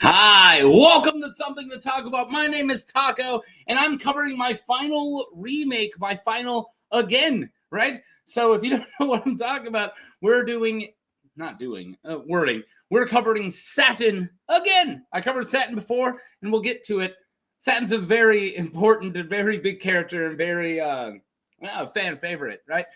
Hi, welcome to Something to Talk About. My name is Taco, and I'm covering my final remake, my final again, right? So if you don't know what I'm talking about, we're doing, not doing, wording. We're covering Satin again. I covered Satin before, and we'll get to it. Satin's a very important and very big character and very fan favorite, right?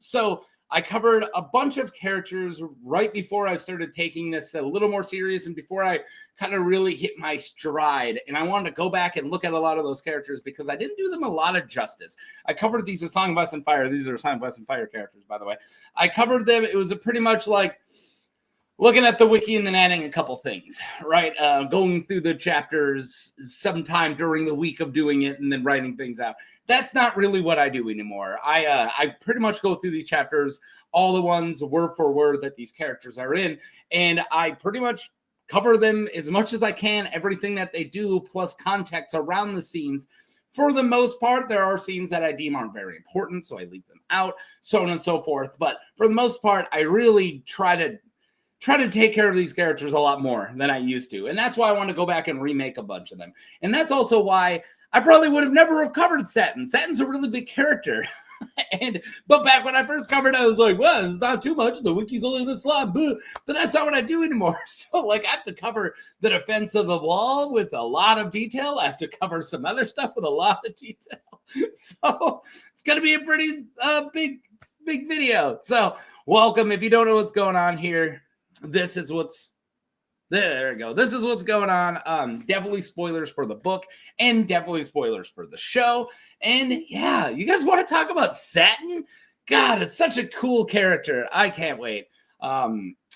So I covered a bunch of characters right before I started taking this a little more serious and before I kind of really hit my stride. And I wanted to go back and look at a lot of those characters because I didn't do them a lot of justice. I covered these A Song of Ice and Fire. These are Song of Ice and Fire characters, by the way. I covered them. It was a pretty much like looking at the wiki and then adding a couple things, right? Going through the chapters sometime during the week of doing it and then writing things out. That's not really what I do anymore. I pretty much go through these chapters, all the ones word for word that these characters are in, and I pretty much cover them as much as I can, everything that they do, plus context around the scenes. For the most part, there are scenes that I deem aren't very important, so I leave them out, so on and so forth. But for the most part, I really try to take care of these characters a lot more than I used to. And that's why I want to go back and remake a bunch of them. And that's also why I probably would have never have covered Satin. Satin's a really big character. But back when I first covered it, I was like, well, it's not too much. The wiki's only this long. But that's not what I do anymore. So like I have to cover the defense of the wall with a lot of detail. I have to cover some other stuff with a lot of detail. So it's going to be a pretty big video. So welcome. If you don't know what's going on here, this is what's there we go. This is what's going on. Definitely spoilers for the book and definitely spoilers for the show. And yeah, you guys want to talk about Satin? God, it's such a cool character. I can't wait.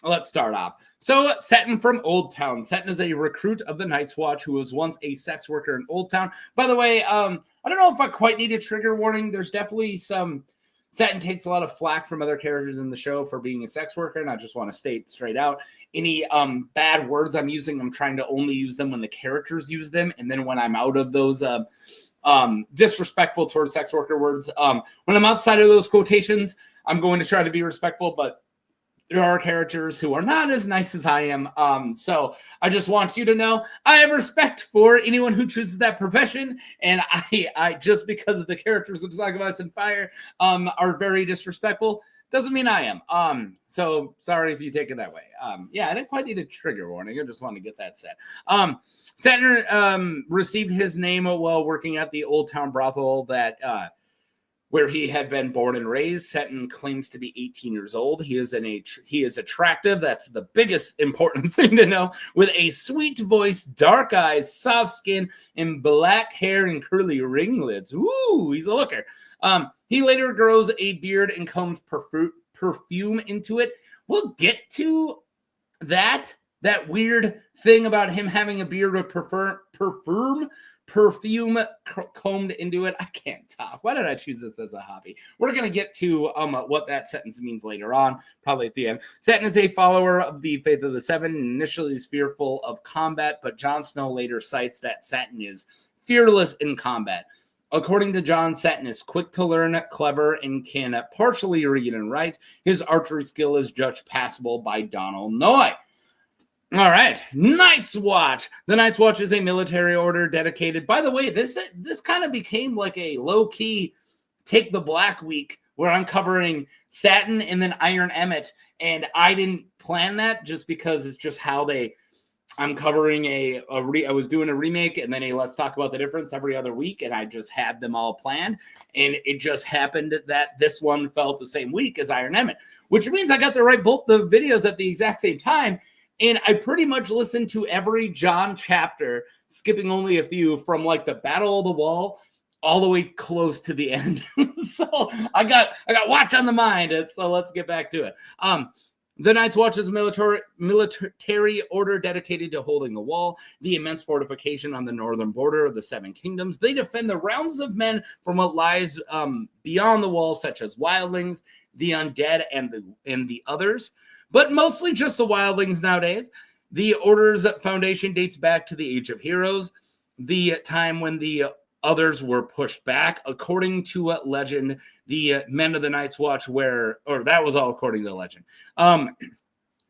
Let's start off. So Satin from Oldtown. Satin is a recruit of the Night's Watch who was once a sex worker in Oldtown. By the way, I don't know if I quite need a trigger warning. There's definitely some Satin takes a lot of flack from other characters in the show for being a sex worker, and I just want to state straight out, any bad words I'm using, I'm trying to only use them when the characters use them, and then when I'm out of those disrespectful towards sex worker words, when I'm outside of those quotations, I'm going to try to be respectful, but there are characters who are not as nice as I am. So I just want you to know I have respect for anyone who chooses that profession. And I just because of the characters of Song of Ice and Fire are very disrespectful, doesn't mean I am. So sorry if you take it that way. Yeah, I didn't quite need a trigger warning. I just wanted to get that said. Satin received his name while working at the Oldtown brothel that where he had been born and raised. Satin claims to be 18 years old. He is attractive. That's the biggest important thing to know. With a sweet voice, dark eyes, soft skin, and black hair and curly ringlets. Ooh, he's a looker. He later grows a beard and combs perfume into it. We'll get to that weird thing about him having a beard with perfume combed into it. I can't talk. Why did I choose this as a hobby? We're going to get to what that sentence means later on, probably at the end. Satin is a follower of the Faith of the Seven and initially is fearful of combat, but Jon Snow later cites that Satin is fearless in combat. According to Jon, Satin is quick to learn, clever, and can partially read and write. His archery skill is judged passable by Donald Noy. All right, Night's Watch. The Night's Watch is a military order dedicated. By the way, this kind of became like a low-key Take the Black week where I'm covering Satin and then Iron Emmett, and I didn't plan that just because it's just how I'm covering I was doing a remake and then a Let's Talk About the Difference every other week, and I just had them all planned, and it just happened that this one fell the same week as Iron Emmett, which means I got to write both the videos at the exact same time. And I pretty much listened to every Jon chapter, skipping only a few, from like the Battle of the Wall all the way close to the end. So I got Watch on the mind. So let's get back to it. The Night's Watch is a military order dedicated to holding the wall, the immense fortification on the northern border of the Seven Kingdoms. They defend the realms of men from what lies beyond the wall, such as wildlings, the undead, and the others. But mostly just the wildlings nowadays. The Order's foundation dates back to the Age of Heroes, the time when the others were pushed back. According to legend, the men of the Night's Watch that was all according to legend.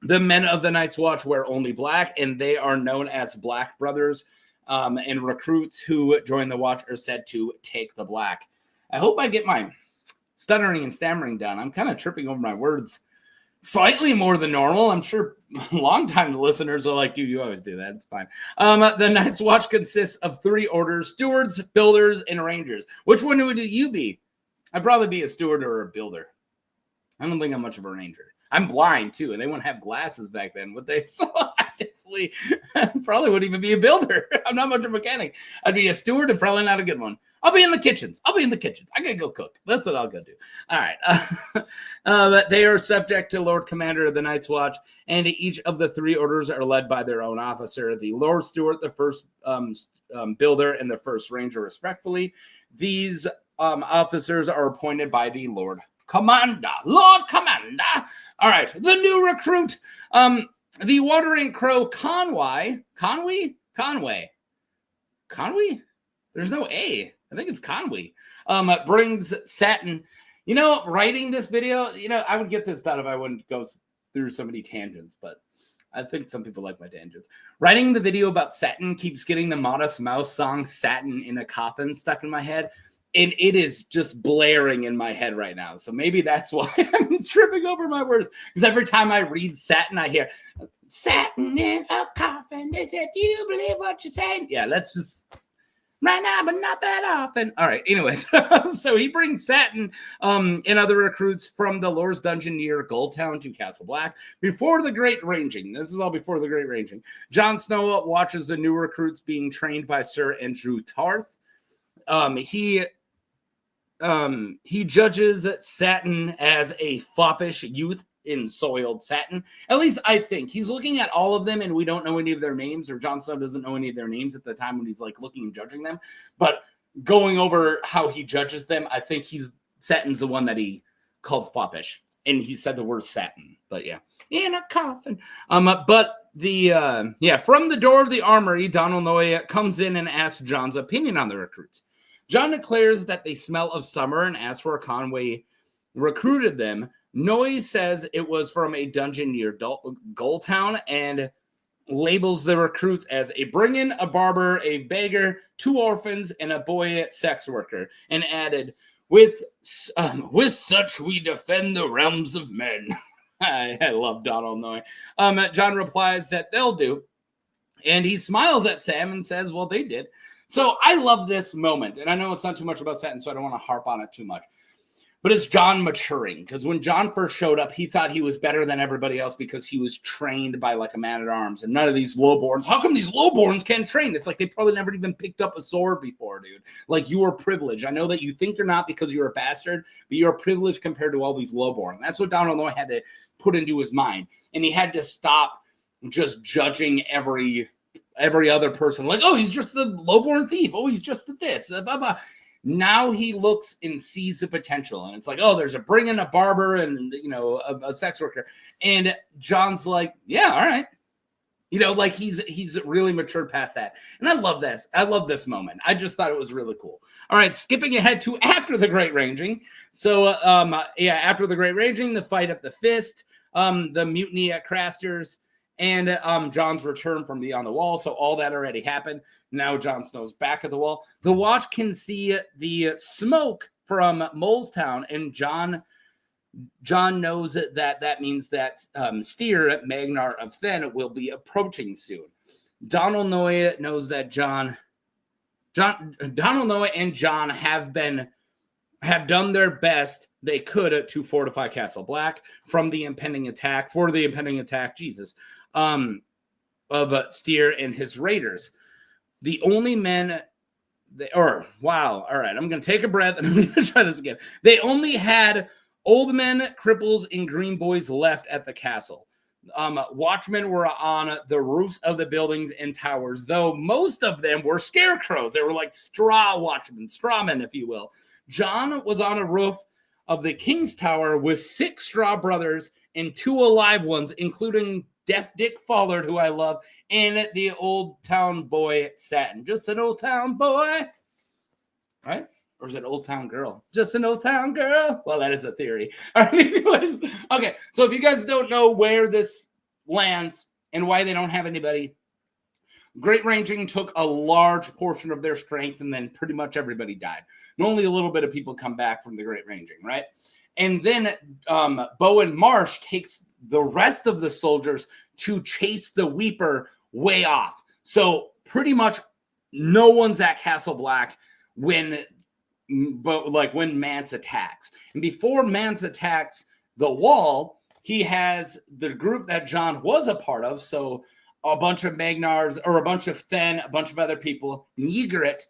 The men of the Night's Watch wear only black, and they are known as Black Brothers. And recruits who join the Watch are said to take the black. I hope I get my stuttering and stammering down. I'm kind of tripping over my words slightly more than normal. I'm sure longtime listeners are like, dude, you always do that. It's fine. The Night's Watch consists of 3 orders: stewards, builders, and rangers. Which one would you be? I'd probably be a steward or a builder. I don't think I'm much of a ranger. I'm blind, too, and they wouldn't have glasses back then, would they? So I definitely probably wouldn't even be a builder. I'm not much of a mechanic. I'd be a steward and probably not a good one. I'll be in the kitchens. I gotta go cook. That's what I'll go do. All right. They are subject to Lord Commander of the Night's Watch, and each of the 3 orders are led by their own officer. The Lord Steward, the first builder, and the first ranger, respectfully. These officers are appointed by the Lord Commander. All right, the new recruit, the Wandering Crow Conway. There's no A. I think it's Conway. Brings Satin. You know, writing this video, I would get this done if I wouldn't go through so many tangents, but I think some people like my tangents. Writing the video about Satin keeps getting the Modest Mouse song Satin in a Coffin stuck in my head. And it is just blaring in my head right now. So maybe that's why I'm tripping over my words. Because every time I read Satin, I hear, Satin in a coffin. They said, do you believe what you're saying? Yeah, that's just right now, but not that often. All right, anyways. So he brings Satin and other recruits from the Lore's dungeon near Oldtown to Castle Black. Before the Great Ranging. This is all before the Great Ranging. Jon Snow watches the new recruits being trained by Sir Andrew Tarth. He judges Satin as a foppish youth in soiled satin. At least I think. He's looking at all of them, and we don't know any of their names, or Jon Snow doesn't know any of their names at the time when he's like looking and judging them. But going over how he judges them, I think Satin's the one that he called foppish, and he said the word satin. But yeah, in a coffin. From the door of the armory, Donald Noy comes in and asks Jon's opinion on the recruits. Jon declares that they smell of summer and asks where Conway recruited them. Noy says it was from a dungeon near Oldtown and labels the recruits as a bring-in, a barber, a beggar, 2 orphans, and a boy sex worker, and added, with such we defend the realms of men. I love Donald Noy. Jon replies that they'll do, and he smiles at Sam and says, well, they did. So I love this moment, and I know it's not too much about Satin, so I don't want to harp on it too much. But it's Jon maturing, because when Jon first showed up, he thought he was better than everybody else because he was trained by like a man-at-arms, and none of these lowborns. How come these lowborns can't train? It's like they probably never even picked up a sword before, dude. Like, you are privileged. I know that you think you're not because you're a bastard, but you're privileged compared to all these lowborn. That's what Donald Noy had to put into his mind, and he had to stop just judging every other person, like, oh, he's just a lowborn thief. Oh, he's just a this. Blah, blah. Now he looks and sees the potential, and it's like, oh, there's a bring-in, a barber, and a sex worker, and Jon's like, yeah, all right, like he's really matured past that, and I love this. I love this moment. I just thought it was really cool. All right, skipping ahead to after the Great Ranging. So, after the Great Ranging, the fight at the Fist, the mutiny at Craster's, and Jon's return from beyond the wall. So all that already happened. Now Jon Snow's back at the wall. The Watch can see the smoke from Oldtown, and Jon knows that means that Styr, Magnar of Then, will be approaching soon. Donald Noy knows that Donald Noy and Jon have done their best they could to fortify Castle Black for the impending attack, of Styr and his raiders. The only men, all right, I'm going to take a breath and I'm going to try this again. They only had old men, cripples, and green boys left at the castle. Watchmen were on the roofs of the buildings and towers, though most of them were scarecrows. They were like strawmen, if you will. Jon was on a roof of the King's Tower with 6 straw brothers and 2 alive ones, including Deaf Dick Follard, who I love, and the Oldtown boy Satin. Just an Old Town boy, right? Or is it Old Town girl? Just an Old Town girl? Well, that is a theory. All right, anyways. Okay, so if you guys don't know where this lands and why they don't have anybody. Great Ranging took a large portion of their strength, and then pretty much everybody died. And only a little bit of people come back from the Great Ranging, right? And then Bowen Marsh takes the rest of the soldiers to chase the Weeper way off. So pretty much no one's at Castle Black when Mance attacks. And before Mance attacks the wall, he has the group that Jon was a part of. So a bunch of Magnars, or a bunch of Thenn, a bunch of other people, Ygritte,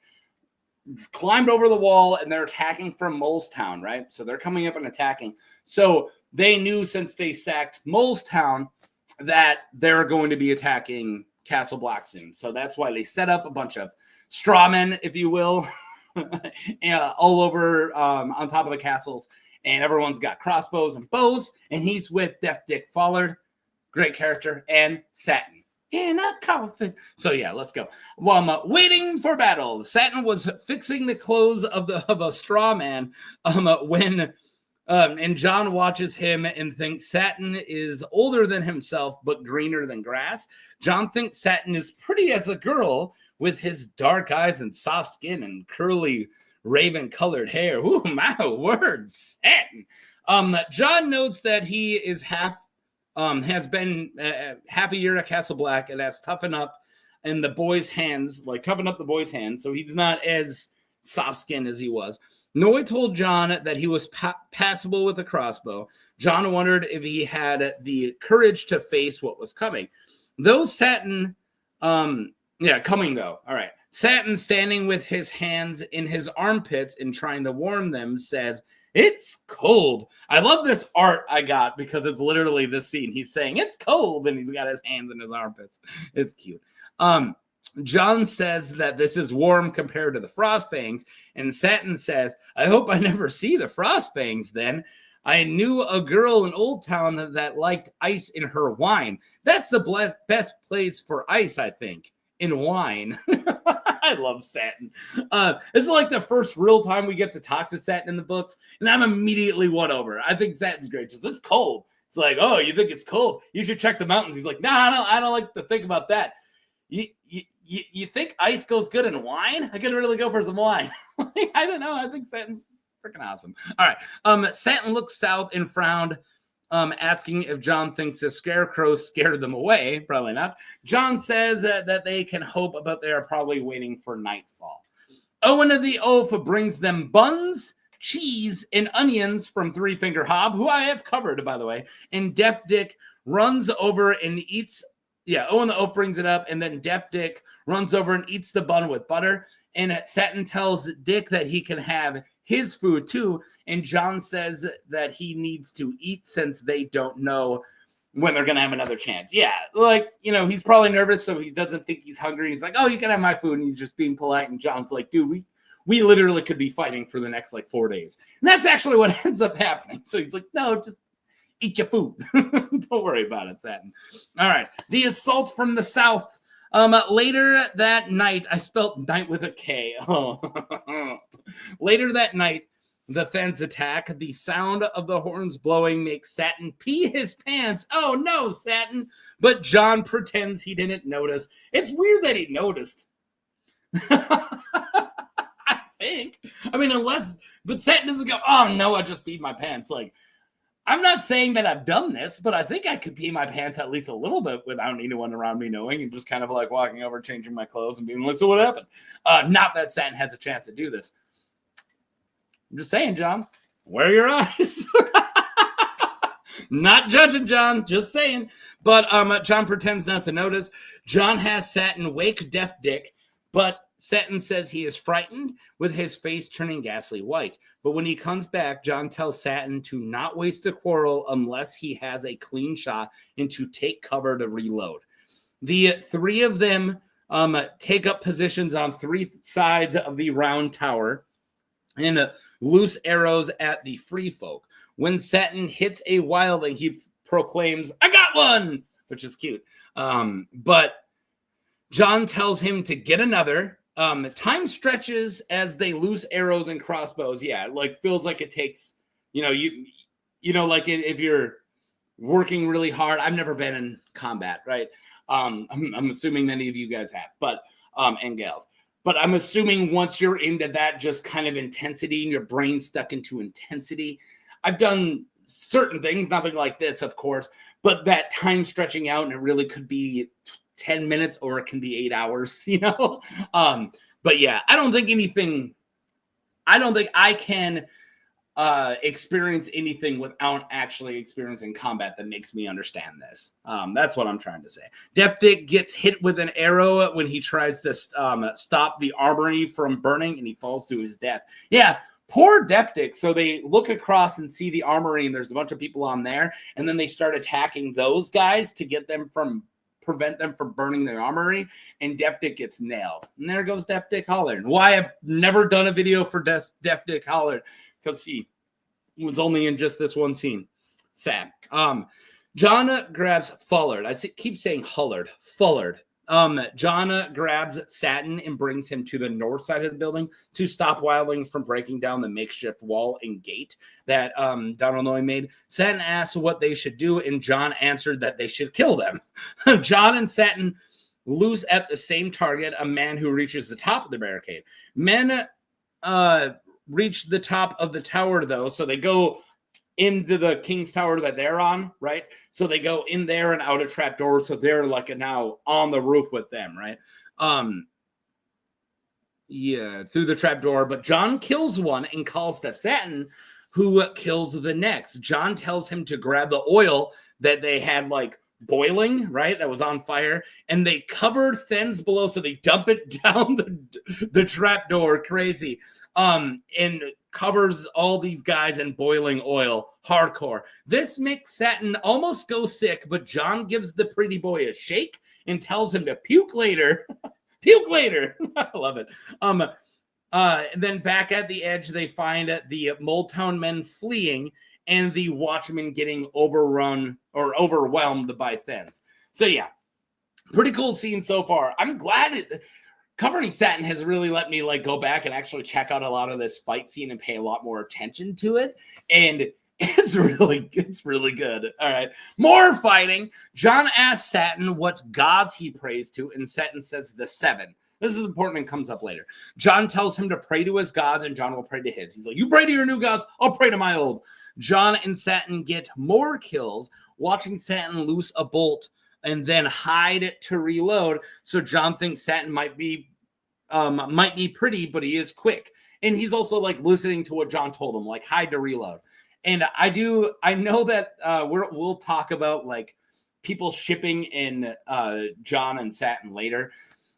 climbed over the wall, and they're attacking from Oldtown, right? So they're coming up and attacking. So they knew, since they sacked Oldtown, that they're going to be attacking Castle Black soon. So that's why they set up a bunch of strawmen, if you will, all over on top of the castles. And everyone's got crossbows and bows. And he's with Deaf Dick Follard, great character, and Satin in a coffin. So yeah, let's go. While I'm waiting for battle, Satin was fixing the clothes of a straw man when and Jon watches him and thinks Satin is older than himself but greener than grass. Jon thinks Satin is pretty as a girl with his dark eyes and soft skin and curly raven colored hair. Ooh, my words, Satin. Jon notes that he is has been half a year at Castle Black and has toughened up in the boys' hands, so he's not as soft-skinned as he was. Noy told Jon that he was passable with a crossbow. Jon wondered if he had the courage to face what was coming. Satin, coming though. All right. Satin, standing with his hands in his armpits and trying to warm them, says, "It's cold." I love this art I got because it's literally this scene. He's saying, "It's cold," and he's got his hands in his armpits. It's cute. Jon says that this is warm compared to the Frostfangs, and Satin says, "I hope I never see the Frostfangs then. I knew a girl in Oldtown that liked ice in her wine. That's the best place for ice, I think, in wine." I love Satin. This is like the first real time we get to talk to Satin in the books, and I'm immediately won over. I think Satin's great. Just, it's cold. It's like, oh, you think it's cold? You should check the mountains. He's like, nah, I don't like to think about that. You think ice goes good in wine? I could really go for some wine. I don't know. I think Satin's freaking awesome. All right. Satin looked south and frowned, asking if Jon thinks the scarecrows scared them away. Probably not. Jon says that they can hope, but they are probably waiting for nightfall. Owen of the Oath brings them buns, cheese, and onions from Three Finger Hob, who I have covered, by the way. And Deaf Dick runs over and eats. Yeah, Owen the Oath brings it up, and then Deaf Dick runs over and eats the bun with butter. And Satin tells Dick that he can have his food too. And Jon says that he needs to eat since they don't know when they're going to have another chance. Yeah, he's probably nervous, so he doesn't think he's hungry. He's like, "Oh, you can have my food." And he's just being polite. And Jon's like, "Dude, we literally could be fighting for the next 4 days." And that's actually what ends up happening. So he's like, "No, just eat your food." Don't worry about it, Satin. All right. The assault from the south. Later that night, I spelt night with a K. Oh. Later that night, the Thenns attack. The sound of the horns blowing makes Satin pee his pants. Oh no, Satin. But Jon pretends he didn't notice. It's weird that he noticed. I think. I mean, but Satin doesn't go, "Oh no, I just peed my pants." I'm not saying that I've done this, but I think I could pee my pants at least a little bit without anyone around me knowing, and just kind of walking over, changing my clothes, and being like, "So what happened?" Not that Satin has a chance to do this. I'm just saying, Jon, wear your eyes. Not judging, Jon, just saying. But Jon pretends not to notice. Jon has Satin wake Deaf Dick, but Satin says he is frightened, with his face turning ghastly white. But when he comes back, Jon tells Satin to not waste a quarrel unless he has a clean shot and to take cover to reload. The three of them take up positions on three sides of the round tower and loose arrows at the free folk. When Satin hits a wildling, he proclaims, "I got one," which is cute. But Jon tells him to get another. Time stretches as they loose arrows and crossbows. Yeah, feels like it takes, if you're working really hard. I've never been in combat, right? I'm assuming many of you guys have, but and gals. But I'm assuming once you're into that just kind of intensity and your brain stuck into intensity, I've done certain things, nothing like this, of course, but that time stretching out, and it really could be 10 minutes or it can be 8 hours, you know? But yeah, I don't think I can experience anything without actually experiencing combat that makes me understand this. That's what I'm trying to say. Deftic gets hit with an arrow when he tries to stop the armory from burning, and he falls to his death. Yeah, poor Deftic. So they look across and see the armory, and there's a bunch of people on there, and then they start attacking those guys to prevent them from burning their armory, and Deftic gets nailed. And there goes Deftic Hollard. Why I've never done a video for Deftic Hollard, because he was only in just this one scene. Sad. Jon grabs Fullard. Keep saying Hullard. Fullard. Jon grabs Satin and brings him to the north side of the building to stop wildlings from breaking down the makeshift wall and gate that Donald Noy made. Satin asks what they should do, and Jon answered that they should kill them. Jon and Satin lose at the same target, a man who reaches the top of the barricade. Men reach the top of the tower, though, so they go into the King's Tower that they're on, right? So they go in there and out a trapdoor, so they're like now on the roof with them, right? Yeah, through the trapdoor, but Jon kills one and calls to Satin, who kills the next. Jon tells him to grab the oil that they had like boiling, right? That was on fire, and they covered Thens below, so they dump it down the trapdoor. Crazy. And covers all these guys in boiling oil. Hardcore. This makes Satin almost go sick, but Jon gives the pretty boy a shake and tells him to puke later. Puke later. I love it. Then back at the edge, they find the Oldtown men fleeing and the watchmen getting overrun or overwhelmed by Thens. So yeah, pretty cool scene so far. I'm glad covering Satin has really let me like go back and actually check out a lot of this fight scene and pay a lot more attention to it. And it's really good. All right. More fighting. Jon asks Satin what gods he prays to, and Satin says the 7. This is important and comes up later. Jon tells him to pray to his gods, and Jon will pray to his. He's like, you pray to your new gods, I'll pray to my old. Jon and Satin get more kills, watching Satin loose a bolt and then hide to reload. So Jon thinks Satin might be pretty, but he is quick. And he's also like listening to what Jon told him, like hide to reload. And I know that we'll talk about like people shipping in Jon and Satin later,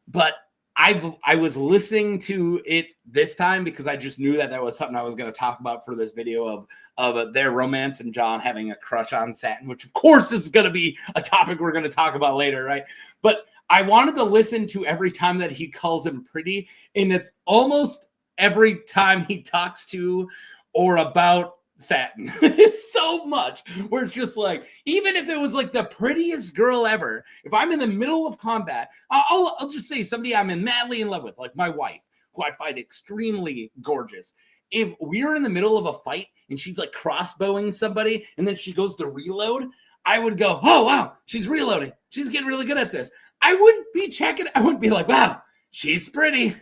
but I was listening to it this time because I just knew that was something I was going to talk about for this video of their romance and Jon having a crush on Satin, which of course is going to be a topic we're going to talk about later, right? But I wanted to listen to every time that he calls him pretty, and it's almost every time he talks to or about Satin. It's so much where it's just like, even if it was like the prettiest girl ever, if I'm in the middle of combat, I'll just say somebody I'm madly in love with, like my wife, who I find extremely gorgeous. If we're in the middle of a fight and she's like crossbowing somebody and then she goes to reload, I would go, oh, wow, she's reloading. She's getting really good at this. I wouldn't be checking. I wouldn't be like, wow, she's pretty.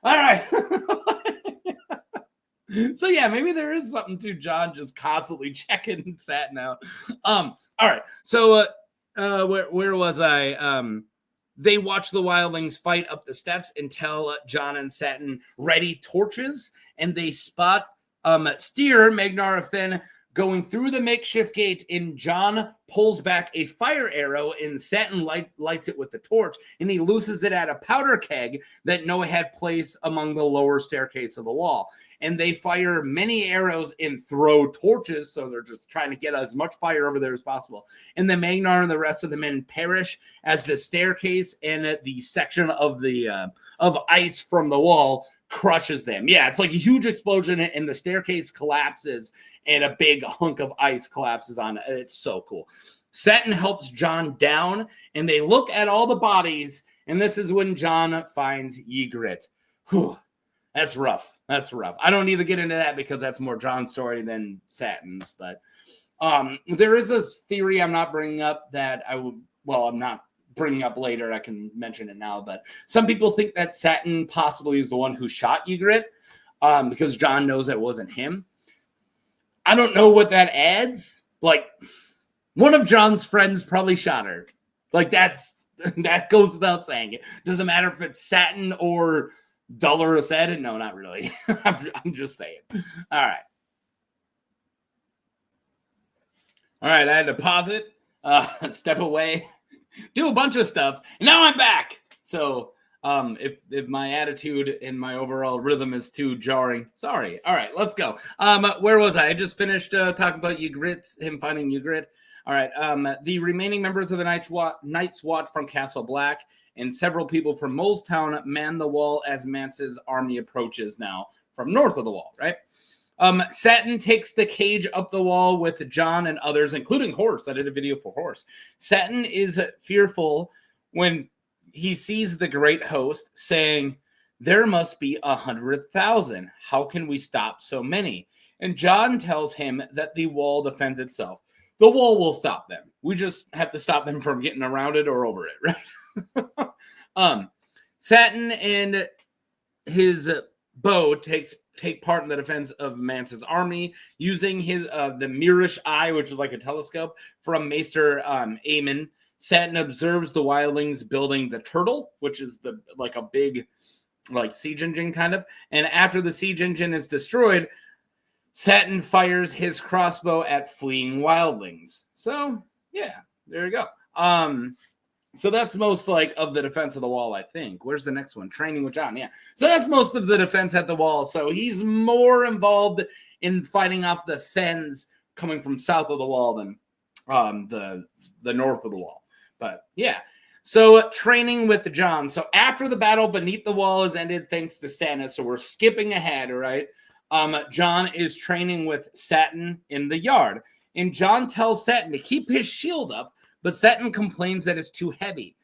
All right. So yeah, maybe there is something to Jon just constantly checking Satin out. All right. So where was I? They watch the wildlings fight up the steps until Jon and Satin ready torches, and they spot Steer, Magnar of Thin, going through the makeshift gate, and Jon pulls back a fire arrow, and Satin lights it with the torch, and he looses it at a powder keg that Noah had placed among the lower staircase of the wall. And they fire many arrows and throw torches, so they're just trying to get as much fire over there as possible. And the Magnar and the rest of the men perish as the staircase and the section of the of ice from the wall crushes them. Yeah, it's like a huge explosion, and the staircase collapses, and a big hunk of ice collapses on it. It's so cool. Satin helps Jon down, and they look at all the bodies, and this is when Jon finds Ygritte. Whew, that's rough. That's rough. I don't need to get into that because that's more Jon's story than Satin's, but There is a theory I'm not bringing up that I'm not bringing up later. I can mention it now, but some people think that Satin possibly is the one who shot Ygritte, because Jon knows it wasn't him. I don't know what that adds. Like, one of Jon's friends probably shot her. Like, that goes without saying. It doesn't matter if it's Satin or Dolores Atin. No, not really. I'm just saying. All right. All right, I had to pause it, step away, do a bunch of stuff, and now I'm back. So if my attitude and my overall rhythm is too jarring, sorry. All right, let's go. Where was I? I just finished talking about Ygritte, him finding Ygritte. All right, the remaining members of the Night's Watch from Castle Black and several people from Oldtown man the wall as Mance's army approaches now from north of the wall, right? Satin takes the cage up the wall with Jon and others, including Horse. I did a video for Horse. Satin is fearful when he sees the great host, saying, "There must be 100,000. How can we stop so many?" And Jon tells him that the wall defends itself. The wall will stop them. We just have to stop them from getting around it or over it, right? Satin and his bow take part in the defense of Mance's army using his the Mirish eye, which is like a telescope from Maester Aemon. Satin observes the wildlings building the turtle, which is a big siege engine kind of. And after the siege engine is destroyed, Satin fires his crossbow at fleeing wildlings. So yeah, there you go. So that's most of the defense of the wall, I think. Where's the next one? Training with Jon. Yeah. So that's most of the defense at the wall. So he's more involved in fighting off the Thenns coming from south of the wall than the north of the wall. But yeah. So training with Jon. So after the battle beneath the wall is ended, thanks to Stannis. So we're skipping ahead, right? Jon is training with Satin in the yard. And Jon tells Satin to keep his shield up, but Satin complains that it's too heavy.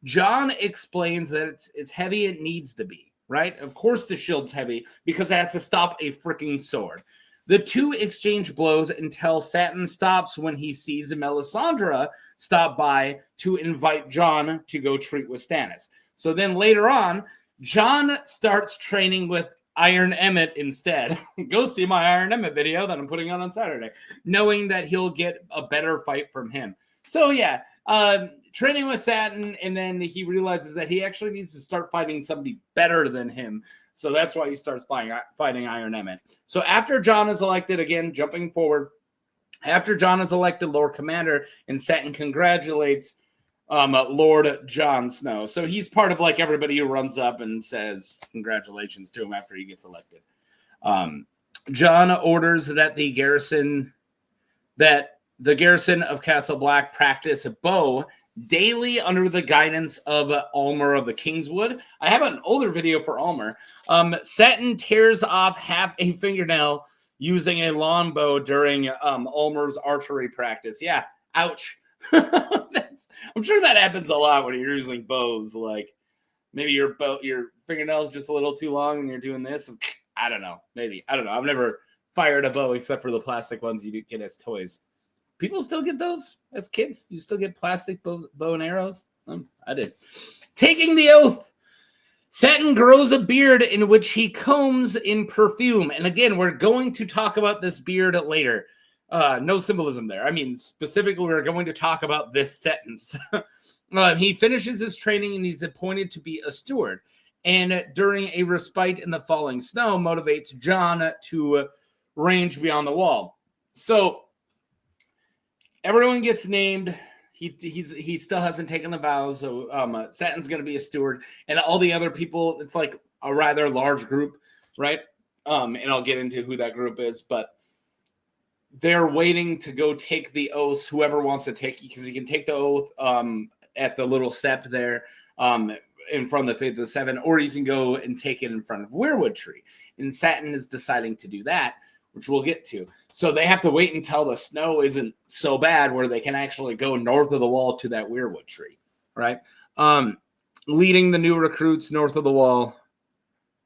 Jon explains that it's heavy, it needs to be, right? Of course the shield's heavy because it has to stop a freaking sword. The two exchange blows until Satin stops when he sees Melisandre stop by to invite Jon to go treat with Stannis. So then later on, Jon starts training with Iron Emmett instead. Go see my Iron Emmett video that I'm putting on Saturday, knowing that he'll get a better fight from him. So yeah, training with Satin, and then he realizes that he actually needs to start fighting somebody better than him. So that's why he starts fighting Iron Emmett. So after Jon is elected, again, jumping forward, after Jon is elected Lord Commander, and Satin congratulates Lord Jon Snow. So he's part of everybody who runs up and says congratulations to him after he gets elected. Jon orders that the garrison of Castle Black practice bow daily under the guidance of Almer of the Kingswood. I have an older video for Almer. Satin tears off half a fingernail using a longbow during Almer's archery practice. Yeah, ouch. I'm sure that happens a lot when you're using bows. Maybe your fingernail is just a little too long and you're doing this. I don't know. Maybe. I don't know. I've never fired a bow except for the plastic ones you get as toys. People still get those as kids? You still get plastic bow and arrows? I did. Taking the oath. Satin grows a beard in which he combs in perfume. And again, we're going to talk about this beard later. No symbolism there. I mean, specifically, we're going to talk about this sentence. He finishes his training and he's appointed to be a steward. And during a respite in the falling snow, motivates Jon to range beyond the wall. So everyone gets named. He still hasn't taken the vows. So Satin's going to be a steward, and all the other people. It's a rather large group, right? And I'll get into who that group is, but they're waiting to go take the oath. Whoever wants to take, because you can take the oath at the little sept there in front of the Faith of the Seven, or you can go and take it in front of Weirwood Tree. And Satin is deciding to do that, which we'll get to. So they have to wait until the snow isn't so bad where they can actually go north of the wall to that Weirwood Tree, right? Leading the new recruits north of the wall.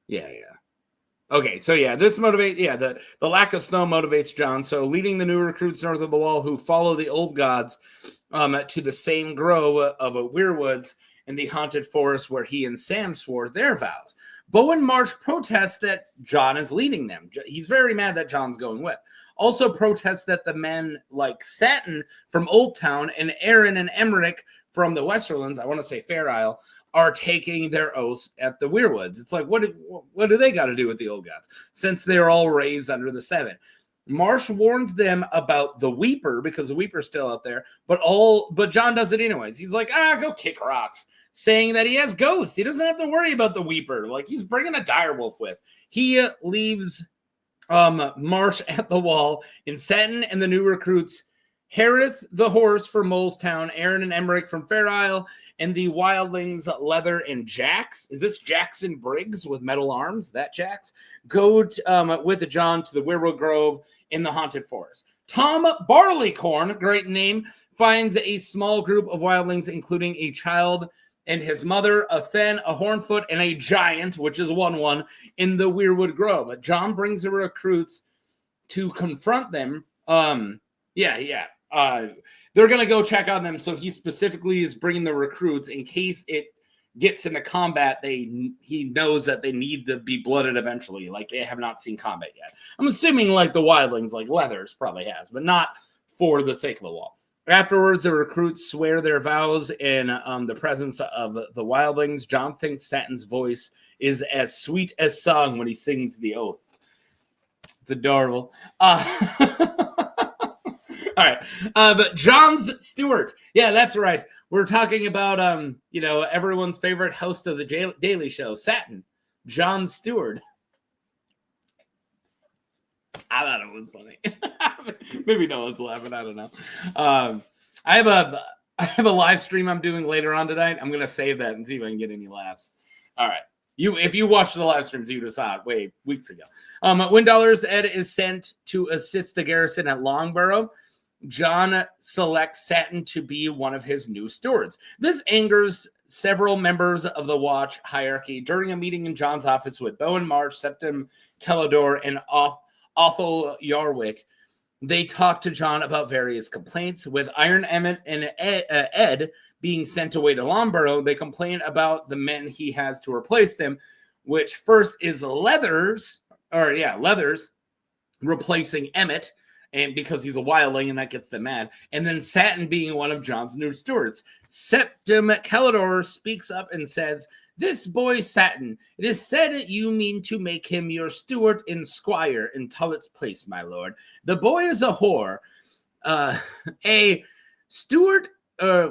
Yeah. Okay, so yeah, this motivates. Yeah, the lack of snow motivates Jon. So leading the new recruits north of the wall, who follow the old gods, to the same grove of weirwoods in the haunted forest where he and Sam swore their vows. Bow and Marsh protest that Jon is leading them. He's very mad that Jon's going with. Also protests that the men like Satin from Oldtown and Aaron and Emmerich from the Westerlands, I want to say Fair Isle, are taking their oaths at the Weirwoods. It's like, what do they got to do with the old gods? Since they're all raised under the Seven. Marsh warns them about the Weeper because the Weeper's still out there, but Jon does it anyways. He's like, go kick rocks, saying that he has ghosts. He doesn't have to worry about the Weeper. Like, he's bringing a direwolf with. He leaves Marsh at the wall, and Satin and the new recruits, Harith the horse from Oldtown, Aaron and Emmerich from Fair Isle, and the wildlings Leather and Jax. Is this Jackson Briggs with metal arms? That Jax? Go with Jon to the Weirwood Grove in the haunted forest. Tom Barleycorn, great name, finds a small group of wildlings, including a child and his mother, Atin, a Hornfoot, and a giant, which is 1-1, in the Weirwood Grove. Jon brings the recruits to confront them. They're going to go check on them, so he specifically is bringing the recruits in case it gets into combat. He knows that they need to be blooded eventually, like they have not seen combat yet. I'm assuming like the wildlings, like Leathers probably has, but not for the sake of the wall. Afterwards, the recruits swear their vows in the presence of the wildlings. Jon thinks Satin's voice is as sweet as song when he sings the oath. It's adorable. All right. But Jon's Stewart. Yeah, that's right. We're talking about, everyone's favorite host of the Daily Show, Satin, Jon Stewart. I thought it was funny. Maybe no one's laughing. I don't know. I have a live stream I'm doing later on tonight. I'm going to save that and see if I can get any laughs. All right. If you watched the live streams, you would have saw it weeks ago. Windollar's Ed is sent to assist the garrison at Longborough. Jon selects Satin to be one of his new stewards. This angers several members of the Watch hierarchy. During a meeting in Jon's office with Bow and Marsh, Septim Kellador, and Othel Yarwick, they talk to Jon about various complaints. With Iron Emmett and Ed being sent away to Longborough, they complain about the men he has to replace them, which first is Leathers replacing Emmett, and because he's a wildling, and that gets them mad. And then Satin being one of Jon's new stewards. Septim Kellador speaks up and says, "This boy Satin, it is said that you mean to make him your steward and squire in Tullet's place, my lord. The boy is a whore. A steward, dare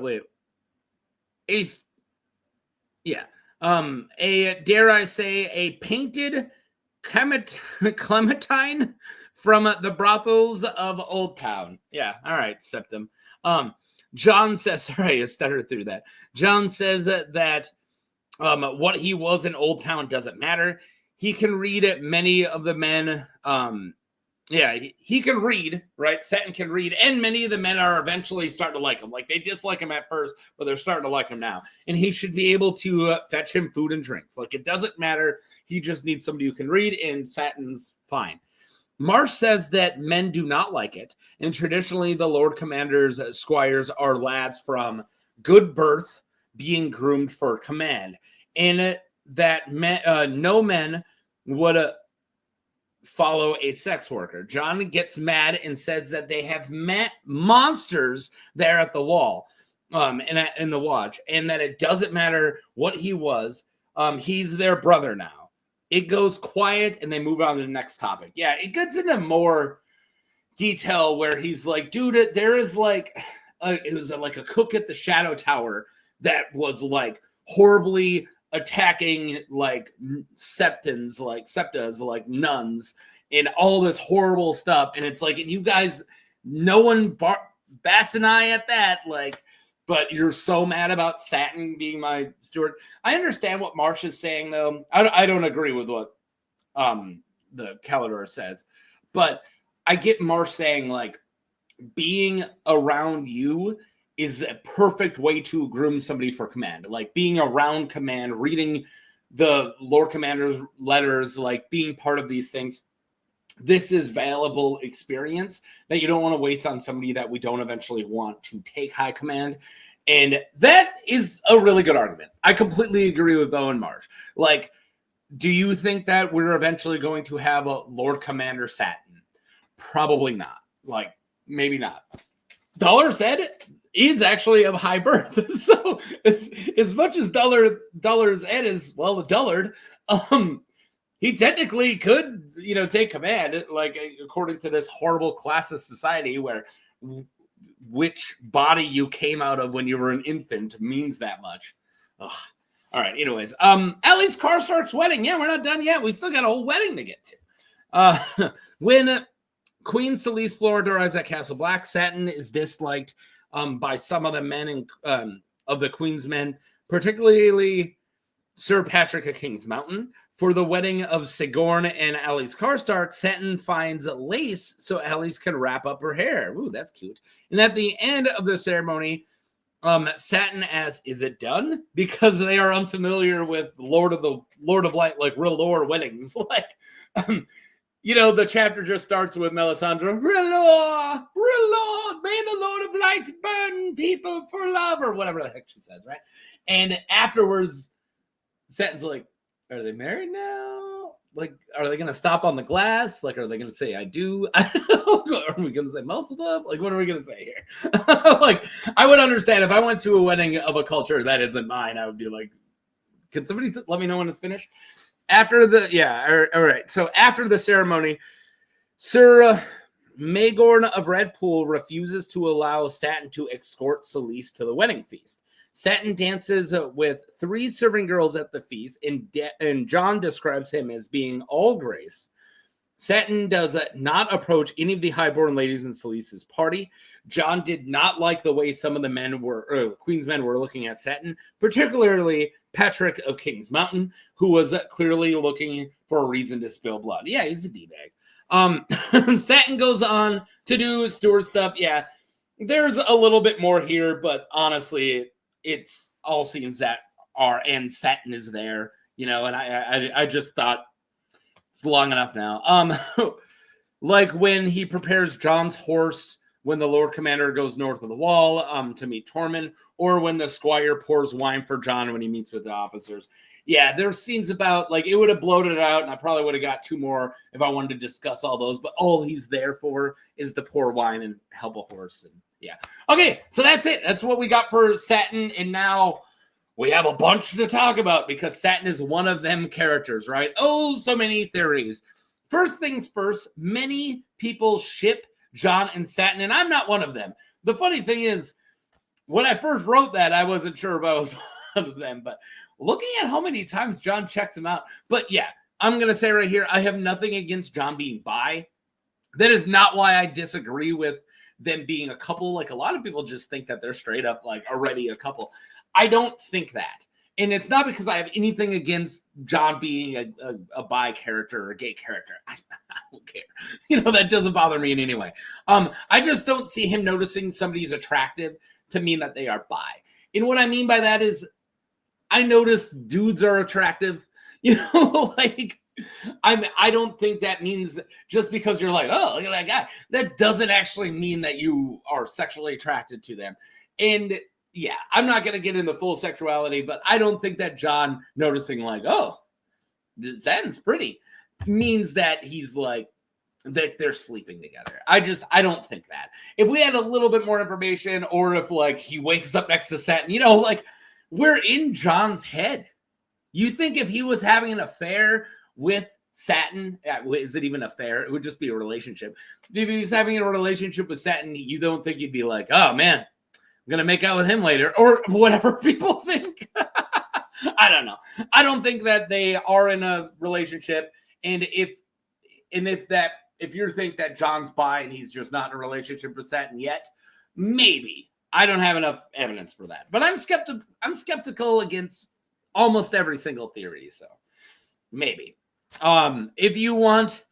I say, a painted Clementine from the brothels of Oldtown." Yeah, all right, Septim. Jon says, sorry, I stuttered through that. Jon says that what he was in Oldtown doesn't matter. He can read it. Many of the men, he can read, right? Satin can read, and many of the men are eventually starting to like him. Like, they dislike him at first, but they're starting to like him now. And he should be able to fetch him food and drinks. Like, it doesn't matter. He just needs somebody who can read, and Satin's fine. Marsh says that men do not like it, and traditionally the Lord Commander's squires are lads from good birth being groomed for command, and that no men would follow a sex worker. Jon gets mad and says that they have met monsters there at the wall, in the Watch, and that it doesn't matter what he was. He's their brother now. It goes quiet, and they move on to the next topic. Yeah, it gets into more detail where he's like, dude, there is like, it was like a cook at the Shadow Tower that was like horribly attacking like septas, like nuns, and all this horrible stuff. And it's like, you guys, no one bats an eye at that. Like, but you're so mad about Satin being my steward. I understand what Marsh is saying, though. I don't agree with what the Kellador says, but I get Marsh saying, like, being around you is a perfect way to groom somebody for command. Like, being around command, reading the Lord Commander's letters, like being part of these things. This is valuable experience that you don't want to waste on somebody that we don't eventually want to take high command. And that is a really good argument. I completely agree with Bo and Marge. Like, do you think that we're eventually going to have a Lord Commander Satin? Probably not. Like, maybe not. Dullar's Ed is actually of high birth. So as much as Dullar's Ed is, well, a dullard, he technically could, take command, like according to this horrible classist society where which body you came out of when you were an infant means that much. Ugh. All right. Anyways, Ellie's Karstark's wedding. Yeah, we're not done yet. We still got a whole wedding to get to. When Queen Selyse Flora arrives at Castle Black, Satin is disliked by some of the men of the Queen's men, particularly Sir Patrick of King's Mountain. For the wedding of Sigorn and Ellie's Karstark, Satin finds lace so Ellie's can wrap up her hair. Ooh, that's cute. And at the end of the ceremony, Satin asks, "Is it done?" Because they are unfamiliar with Lord of Light, like real lore weddings. Like, the chapter just starts with Melisandre, real Lord, may the Lord of Light burn people for love, or whatever the heck she says, right? And afterwards, Satin's like, are they married now? Like, are they going to stop on the glass? Like, are they going to say, I do? Are we going to say multiple? Like, what are we going to say here? Like, I would understand if I went to a wedding of a culture that isn't mine, I would be like, can somebody let me know when it's finished? After the, all right. So after the ceremony, Sir Maegorn of Redpool refuses to allow Satin to escort Selyse to the wedding feast. Satin dances with 3 serving girls at the feast, and Jon describes him as being all grace. Satin does not approach any of the highborn ladies in Selyse's party. Jon did not like the way some of the men the Queen's men were looking at Satin, particularly Patrick of King's Mountain, who was clearly looking for a reason to spill blood. Yeah, he's a D-bag. Satin goes on to do steward stuff. Yeah, there's a little bit more here, but honestly, it's all scenes that are, and Satin is there, and I just thought it's long enough now. Like when he prepares Jon's horse when the Lord Commander goes north of the wall to meet Tormund, or when the squire pours wine for Jon when he meets with the officers. Yeah, there's scenes about, like, it would have bloated it out, and I probably would have got 2 more if I wanted to discuss all those, but all he's there for is to pour wine and help a horse. And yeah. Okay, so that's it. That's what we got for Satin, and now we have a bunch to talk about because Satin is one of them characters, right? Oh, so many theories. First things first, many people ship Jon and Satin, and I'm not one of them. The funny thing is, when I first wrote that, I wasn't sure if I was one of them, but looking at how many times Jon checks him out. But yeah, I'm going to say right here, I have nothing against Jon being bi. That is not why I disagree with them being a couple. Like, a lot of people just think that they're straight up like already a couple. I don't think that. And it's not because I have anything against Jon being a bi character or a gay character. I don't care. That doesn't bother me in any way. I just don't see him noticing somebody's attractive to mean that they are bi. And what I mean by that is I notice dudes are attractive. Like, I don't think that means just because you're like, oh, look at that guy. That doesn't actually mean that you are sexually attracted to them. And yeah, I'm not going to get into full sexuality, but I don't think that Jon noticing like, oh, Satin's pretty means that he's like, that they're sleeping together. I don't think that. If we had a little bit more information, or if like he wakes up next to Satin, like we're in Jon's head. You think if he was having an affair with Satin, is it even an affair? It would just be a relationship. If he was having a relationship with Satin, you don't think you'd be like, oh man, I'm going to make out with him later, or whatever people think. I don't know. I don't think that they are in a relationship. And if you think that Jon's bi and he's just not in a relationship with Satin yet, maybe. I don't have enough evidence for that. But I'm skeptical against almost every single theory, so maybe. If you want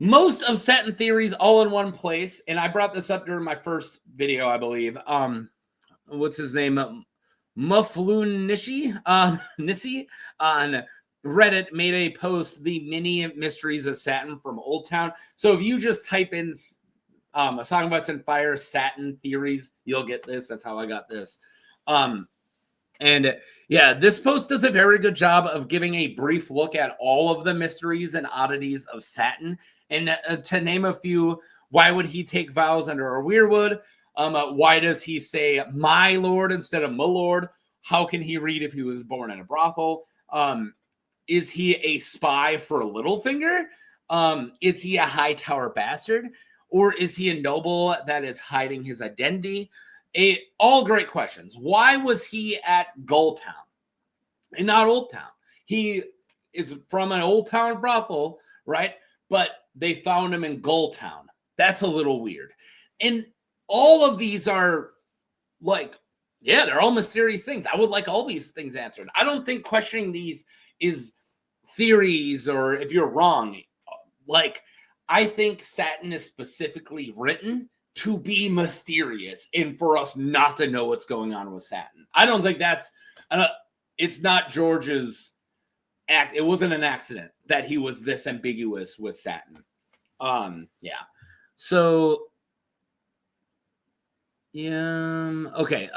most of Satin theories all in one place, and I brought this up during my first video, I believe. What's his name? Muflun Nissi on Reddit made a post, the mini mysteries of Satin from Oldtown. So if you just type in A Song of Ice and Fire Satin theories, you'll get this. That's how I got this. And yeah, this post does a very good job of giving a brief look at all of the mysteries and oddities of Satin. And to name a few, why would he take vows under a weirwood? Why does he say my lord instead of my lord? How can he read if he was born in a brothel? Is he a spy for Littlefinger? Is he a Hightower bastard? Or is he a noble that is hiding his identity? All great questions. Why was he at Gulltown and not Oldtown? He is from an Oldtown brothel, right? But they found him in Gulltown. That's a little weird. And all of these are like, yeah, they're all mysterious things. I would like all these things answered. I don't think questioning these is theories or if you're wrong. Like, I think Satin is specifically written to be mysterious and for us not to know what's going on with Satin. I don't think that's it's not George's act. It wasn't an accident that he was this ambiguous with Satin. Yeah. So yeah. Okay.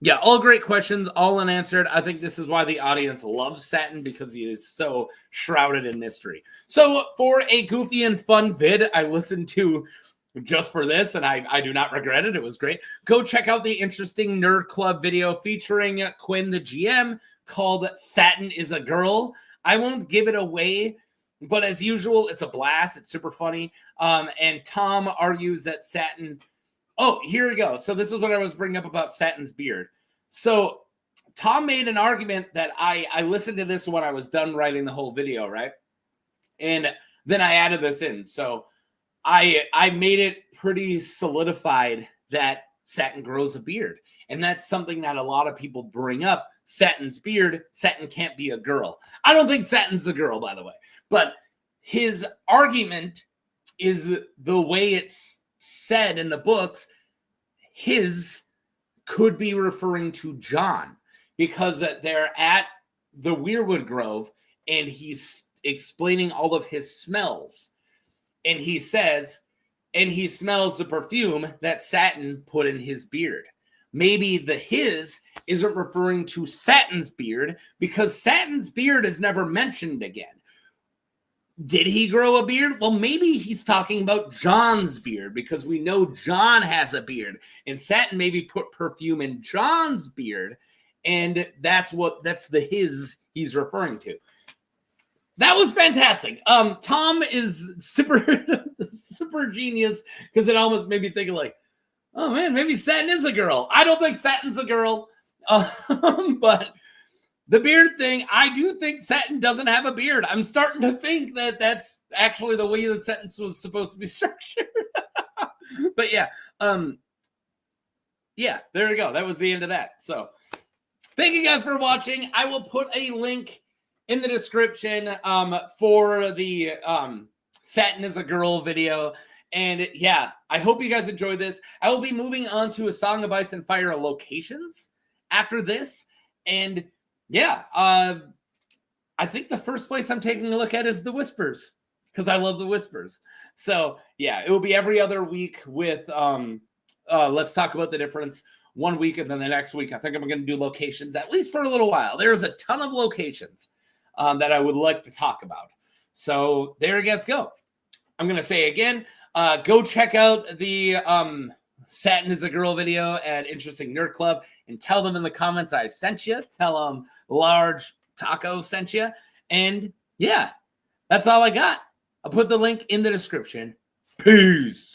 Yeah, all great questions, all unanswered. I think this is why the audience loves Satin, because he is so shrouded in mystery. So for a goofy and fun vid I listened to just for this, and I do not regret it. It was great. Go check out the interesting Nerd Club video featuring Quinn, the GM, called Satin is a Girl. I won't give it away, but as usual, it's a blast. It's super funny. And Tom argues that Satin... Oh, here we go. So this is what I was bringing up about Satin's beard. So Tom made an argument that I listened to this when I was done writing the whole video, right? And then I added this in. So I made it pretty solidified that Satin grows a beard. And that's something that a lot of people bring up. Satin's beard, Satin can't be a girl. I don't think Satin's a girl, by the way. But his argument is the way it's said in the books, his could be referring to Jon, because they're at the Weirwood Grove and he's explaining all of his smells. And he says, and he smells the perfume that Satin put in his beard. Maybe the his isn't referring to Satin's beard, because Satin's beard is never mentioned again. Did he grow a beard? Well, maybe he's talking about Jon's beard, because we know Jon has a beard, and Satin maybe put perfume in Jon's beard, and that's the his he's referring to. That was fantastic. Tom is super genius, because it almost made me think of like, oh man, maybe Satin is a girl. I don't think Satin's a girl, but the beard thing, I do think Satin doesn't have a beard. I'm starting to think that that's actually the way the sentence was supposed to be structured. But yeah, yeah, there we go. That was the end of that. So thank you guys for watching. I will put a link in the description for the Satin is a Girl video. And yeah, I hope you guys enjoyed this. I will be moving on to A Song of Ice and Fire locations after this. And yeah, I think the first place I'm taking a look at is the Whispers, because I love the Whispers. So yeah, it will be every other week with Let's Talk About the Difference 1 week, and then the next week I think I'm going to do locations at least for a little while. There's a ton of locations that I would like to talk about. So there you guys go. I'm going to say again, go check out the Satin is a Girl video at Interesting Nerd Club, and tell them in the comments I sent you. Tell them Large Taco sent you. And yeah, that's all I got. I'll put the link in the description. Peace.